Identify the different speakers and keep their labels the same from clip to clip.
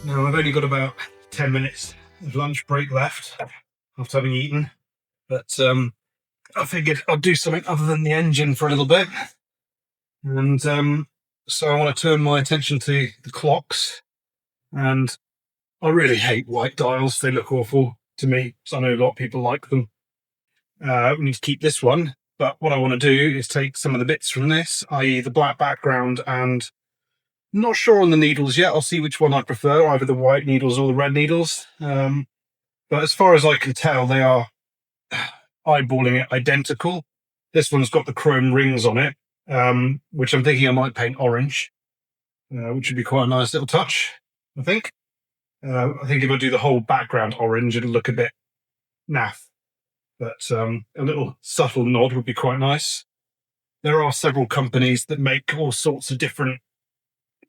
Speaker 1: Now I've only got about 10 minutes of lunch break left after having eaten, but I figured I'd do something other than the engine for a little bit. And so I want to turn my attention to the clocks. And I really hate white dials. They look awful to me, so I know a lot of people like them. We need to keep this one, but what I want to do is take some of the bits from this, i.e. the black background, and not sure on the needles yet. I'll see which one I prefer, either the white needles or the red needles. But as far as I can tell, they are eyeballing it identical. This one's got the chrome rings on it, which I'm thinking I might paint orange, which would be quite a nice little touch, I think. I think if I do the whole background orange, it'll look a bit naff. But a little subtle nod would be quite nice. There are several companies that make all sorts of different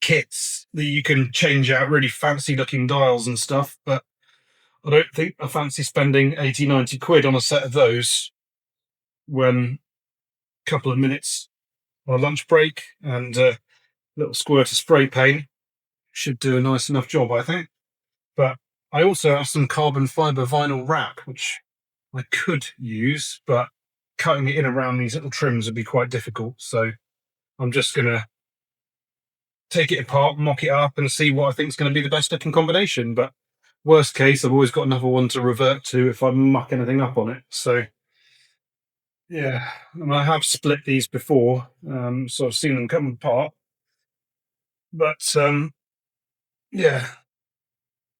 Speaker 1: kits that you can change out really fancy looking dials and stuff, but I don't think I fancy spending 80-90 quid on a set of those when a couple of minutes on a lunch break and a little squirt of spray paint should do a nice enough job, I think. But I also have some carbon fiber vinyl wrap, which I could use, but cutting it in around these little trims would be quite difficult. So I'm just going to take it apart, mock it up, and see what I think is going to be the best looking combination. But worst case, I've always got another one to revert to if I muck anything up on it. So yeah, and I have split these before, so I've seen them come apart. But yeah,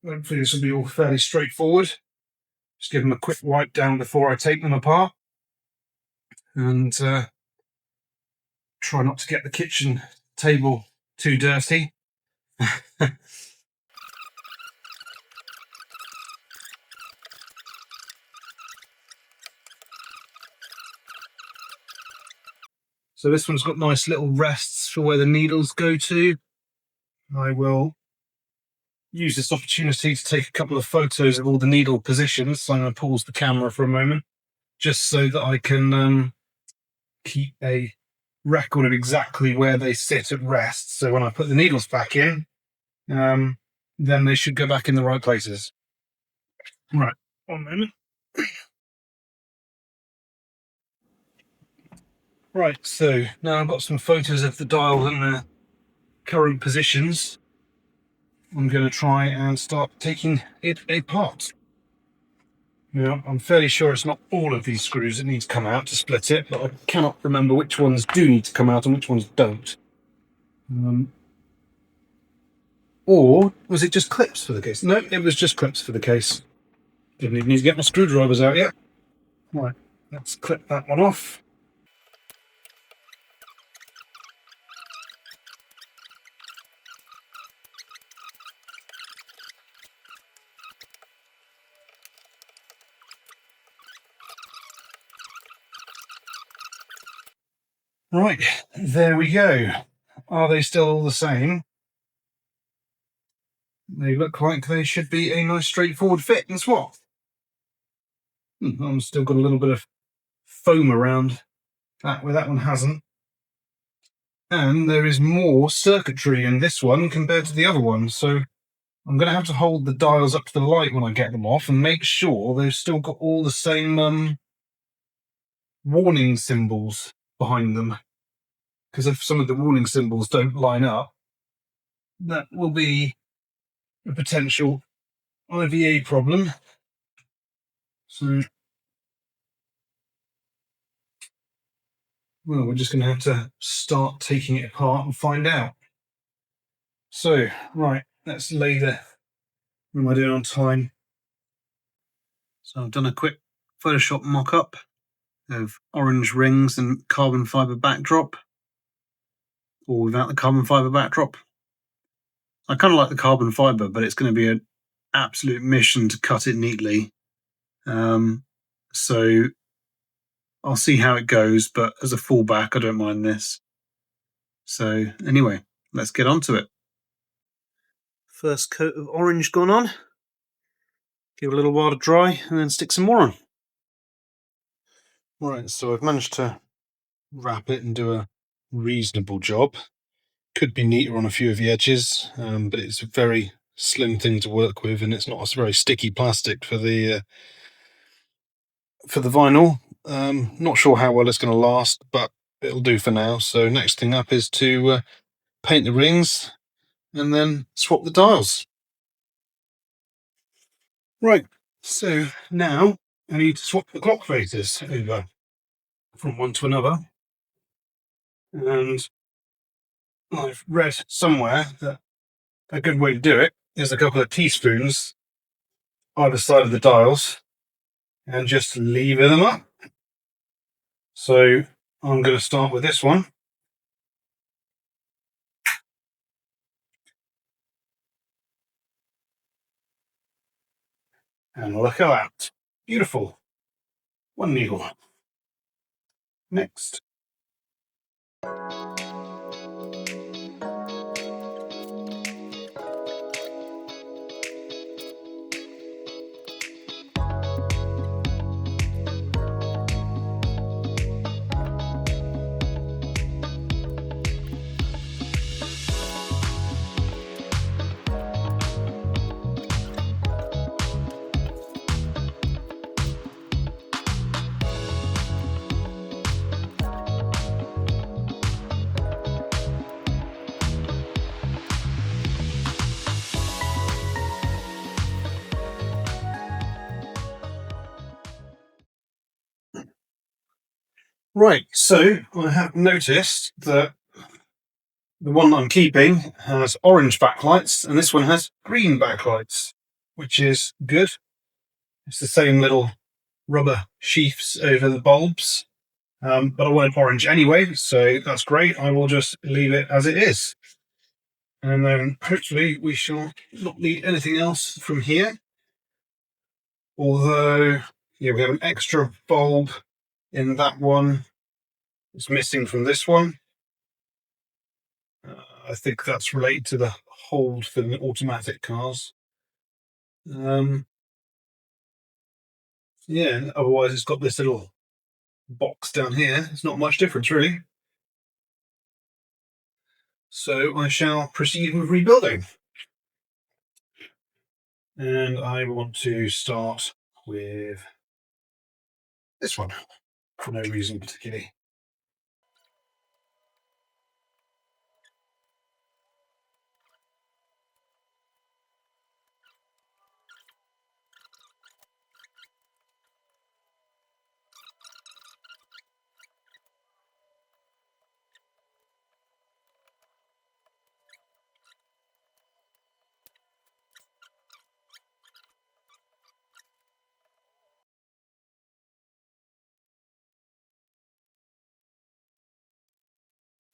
Speaker 1: hopefully this will be all fairly straightforward. Just give them a quick wipe down before I take them apart, and try not to get the kitchen table too dirty. So this one's got nice little rests for where the needles go to. I will use this opportunity to take a couple of photos of all the needle positions. So I'm going to pause the camera for a moment, just so that I can keep a record of exactly where they sit at rest. So when I put the needles back in, then they should go back in the right places. Right, one moment. Right, so now I've got some photos of the dial and their current positions. I'm going to try and start taking it apart. Now, I'm fairly sure it's not all of these screws that need to come out to split it, but I cannot remember which ones do need to come out and which ones don't. Or was it just clips for the case? No, it was just clips for the case. Didn't even need to get my screwdrivers out yet. Right, let's clip that one off. Right, there we go. Are they still all the same? They look like they should be a nice straightforward fit and swap. I'm still got a little bit of foam around that where that one hasn't. And there is more circuitry in this one compared to the other one, so I'm going to have to hold the dials up to the light when I get them off and make sure they've still got all the same warning symbols behind them. Because if some of the warning symbols don't line up, that will be a potential IVA problem. So, well, we're just going to have to start taking it apart and find out. So, right, let's lay the... What am I doing on time? So I've done a quick Photoshop mock-up of orange rings and carbon fiber backdrop, or without the carbon fiber backdrop. I kind of like the carbon fiber, but it's going to be an absolute mission to cut it neatly. So I'll see how it goes, but as a fallback, I don't mind this. So anyway, let's get on to it. First coat of orange gone on. Give it a little while to dry and then stick some more on. Right, so I've managed to wrap it and do a reasonable job. Could be neater on a few of the edges, but it's very slim thing to work with, and it's not a very sticky plastic for the vinyl. Not sure how well it's going to last, but it'll do for now. So next thing up is to paint the rings and then swap the dials. Right, so now I need to swap the clock faces over from one to another. And I've read somewhere that a good way to do it is a couple of teaspoons either side of the dials and just lever them up. So I'm going to start with this one. And look at that. Beautiful. One needle. Next. Right, so I have noticed that the one I'm keeping has orange backlights and this one has green backlights, which is good. It's the same little rubber sheaths over the bulbs, but I wanted orange anyway, so that's great. I will just leave it as it is. And then hopefully we shall not need anything else from here. Although, yeah, we have an extra bulb in that one. It's missing from this one. I think that's related to the hold for the automatic cars. Yeah, otherwise it's got this little box down here. It's not much difference, really. So I shall proceed with rebuilding. And I want to start with this one, for no reason particularly.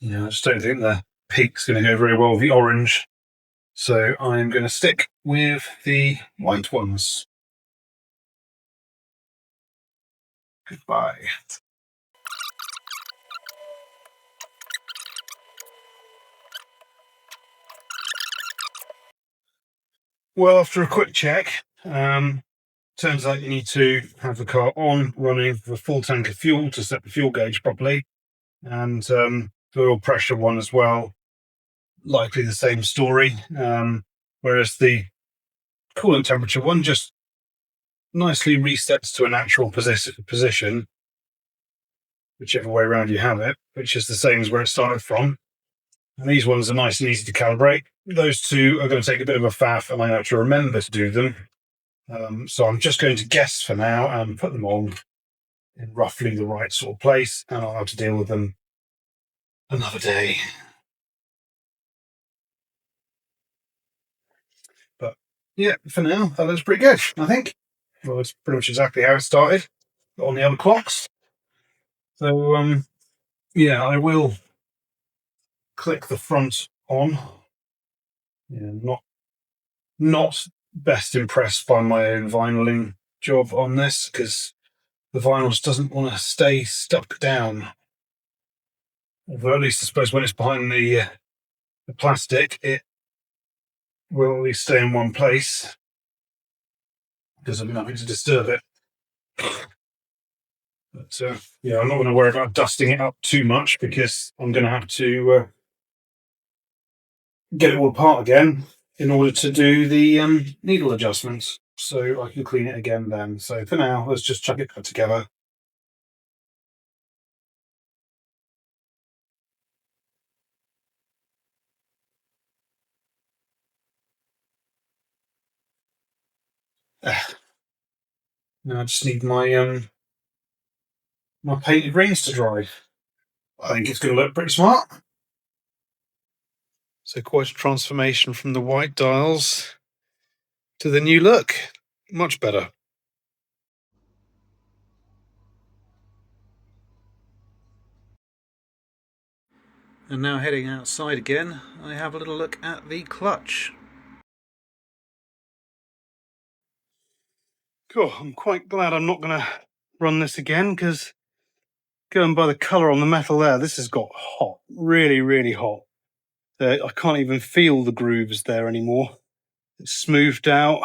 Speaker 1: Yeah, I just don't think the peak's going to go very well with the orange. So I'm going to stick with the white ones. Goodbye. Well, after a quick check, turns out you need to have the car on, running with a full tank of fuel to set the fuel gauge properly. And the oil pressure one as well, likely the same story. Whereas the coolant temperature one just nicely resets to a natural position, whichever way around you have it, which is the same as where it started from. And these ones are nice and easy to calibrate. Those two are going to take a bit of a faff, and I have to remember to do them. So I'm just going to guess for now and put them on in roughly the right sort of place, and I'll have to deal with them another day. But yeah, for now, that looks pretty good, I think. Well, it's pretty much exactly how it started on the other clocks. So, yeah, I will click the front on. Yeah, not best impressed by my own vinyling job on this, because the vinyls doesn't want to stay stuck down. Although at least I suppose when it's behind the plastic, it will at least stay in one place because I'm nothing to disturb it. But yeah, I'm not going to worry about dusting it up too much because I'm going to have to get it all apart again in order to do the needle adjustments. So I can clean it again then. So for now, let's just chuck it together. Now I just need my my painted rings to dry. I think it's going to look pretty smart. So quite a transformation from the white dials to the new look. Much better. And now heading outside again, I have a little look at the clutch. Cool, I'm quite glad I'm not going to run this again, because going by the colour on the metal there, this has got hot, really, really hot. I can't even feel the grooves there anymore. It's smoothed out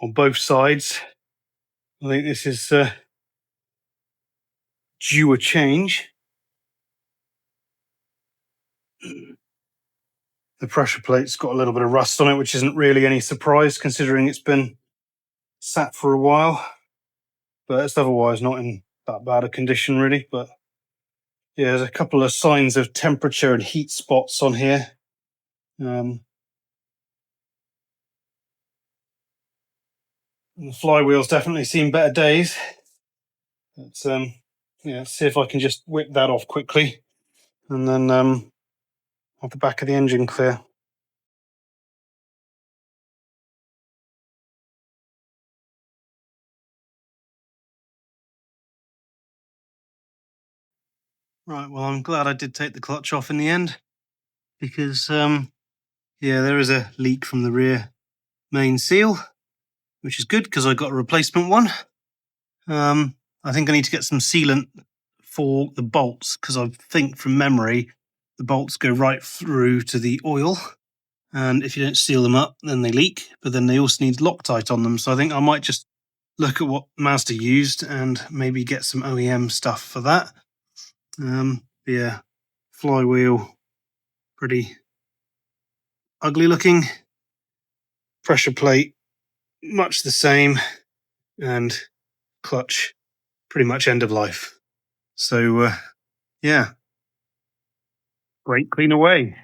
Speaker 1: on both sides. I think this is due a change. The pressure plate's got a little bit of rust on it, which isn't really any surprise considering it's been sat for a while. But it's otherwise not in that bad a condition really. But yeah, there's a couple of signs of temperature and heat spots on here. The flywheel's definitely seen better days. But yeah, let's see if I can just whip that off quickly and then have the back of the engine clear. Right, well, I'm glad I did take the clutch off in the end, because yeah, there is a leak from the rear main seal, which is good because I got a replacement one. I think I need to get some sealant for the bolts, because I think from memory the bolts go right through to the oil, and if you don't seal them up then they leak, but then they also need Loctite on them. So I think I might just look at what Mazda used and maybe get some OEM stuff for that. Yeah, flywheel pretty ugly looking, pressure plate much the same, and clutch pretty much end of life. So yeah, great clean away.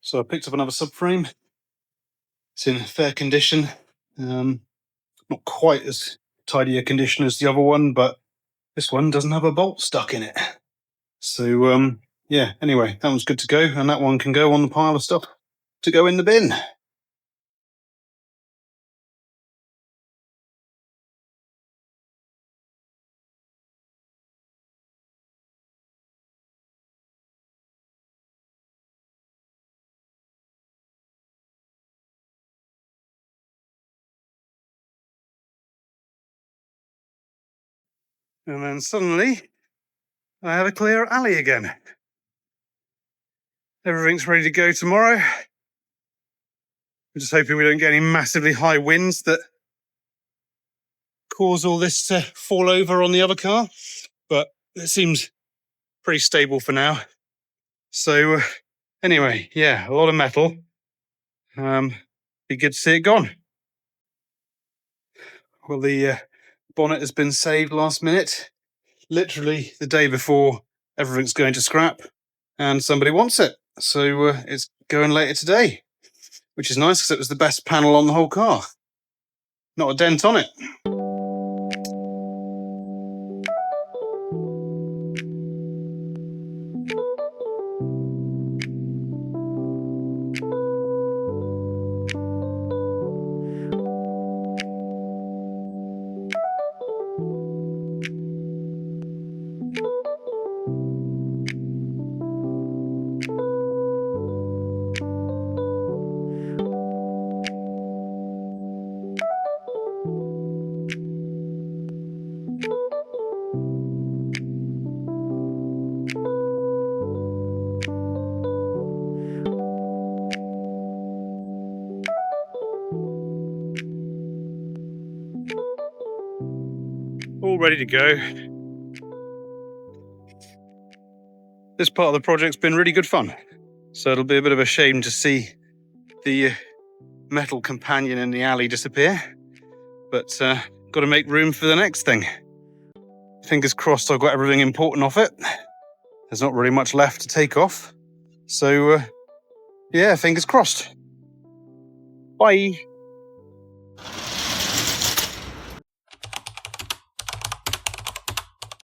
Speaker 1: So I picked up another subframe. It's in fair condition. Not quite as tidy a condition as the other one, but this one doesn't have a bolt stuck in it. So yeah, anyway, that one's good to go, and that one can go on the pile of stuff to go in the bin. And then suddenly I have a clear alley again. Everything's ready to go tomorrow. We're just hoping we don't get any massively high winds that cause all this to fall over on the other car. But it seems pretty stable for now. So anyway, yeah, a lot of metal. Be good to see it gone. Well, the bonnet has been saved last minute, literally the day before everything's going to scrap, and somebody wants it. So it's going later today, which is nice because it was the best panel on the whole car. Not a dent on it. ready to go. This part of the project's been really good fun. So it'll be a bit of a shame to see the metal companion in the alley disappear. But got to make room for the next thing. Fingers crossed I've got everything important off it. There's not really much left to take off. So yeah, fingers crossed. Bye.